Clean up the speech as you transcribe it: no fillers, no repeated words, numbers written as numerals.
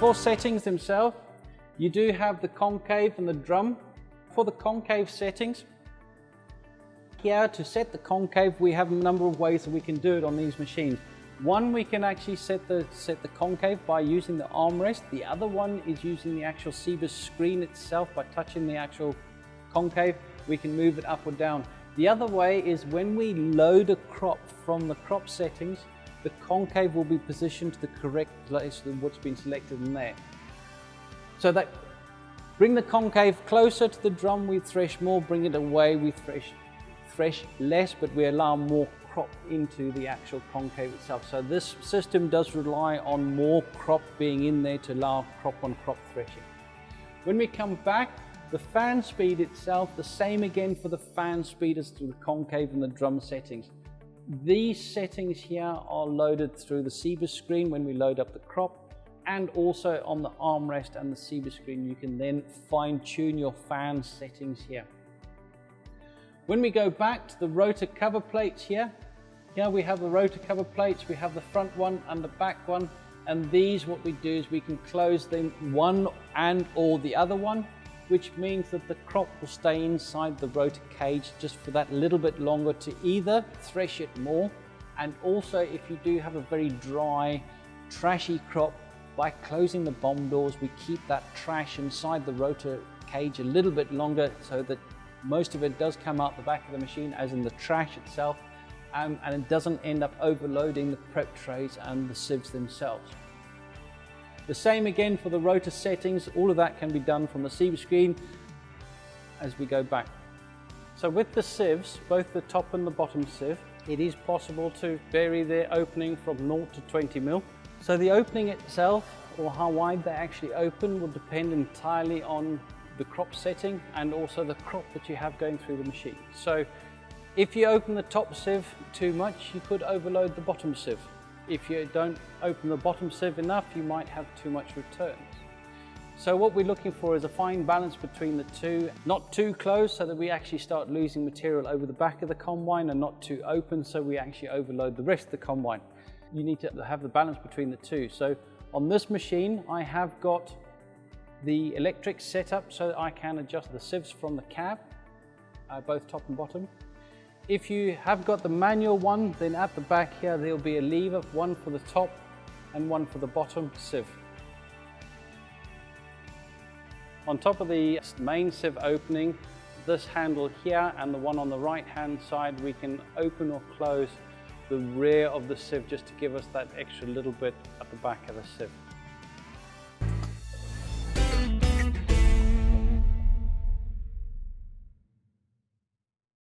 For settings themselves, you do have the concave and the drum. For the concave settings, here to set the concave, we have a number of ways that we can do it on these machines. One, we can actually set the concave by using the armrest. The other one is using the actual sieves screen itself. By touching the actual concave, we can move it up or down. The other way is when we load a crop from the crop settings, the concave will be positioned to the correct place than what's been selected in there. So that bring the concave closer to the drum, we thresh more. Bring it away, we thresh less, but we allow more crop into the actual concave itself. So this system does rely on more crop being in there to allow crop on crop threshing. When we come back, the fan speed itself, the same again for the fan speed as to the concave and the drum settings. These settings here are loaded through the sieves screen when we load up the crop, and also on the armrest and the sieves screen you can then fine-tune your fan settings here. When we go back to the rotor cover plates here we have the rotor cover plates. We have the front one and the back one, and these, what we do is we can close them one and or the other one, which means that the crop will stay inside the rotor cage just for that little bit longer to either thresh it more, and also if you do have a very dry, trashy crop, by closing the bomb doors we keep that trash inside the rotor cage a little bit longer, so that most of it does come out the back of the machine, as in the trash itself, and it doesn't end up overloading the prep trays and the sieves themselves. The same again for the rotor settings. All of that can be done from the sieve screen as we go back. So with the sieves, both the top and the bottom sieve, it is possible to vary their opening from 0 to 20 mil. So the opening itself, or how wide they actually open, will depend entirely on the crop setting and also the crop that you have going through the machine. So if you open the top sieve too much, you could overload the bottom sieve. If you don't open the bottom sieve enough, you might have too much returns. So what we're looking for is a fine balance between the two, not too close so that we actually start losing material over the back of the combine, and not too open so we actually overload the rest of the combine. You need to have the balance between the two. So on this machine, I have got the electric setup so that I can adjust the sieves from the cab, both top and bottom. If you have got the manual one, then at the back here there'll be a lever, one for the top and one for the bottom sieve. On top of the main sieve opening, this handle here and the one on the right hand side, we can open or close the rear of the sieve just to give us that extra little bit at the back of the sieve.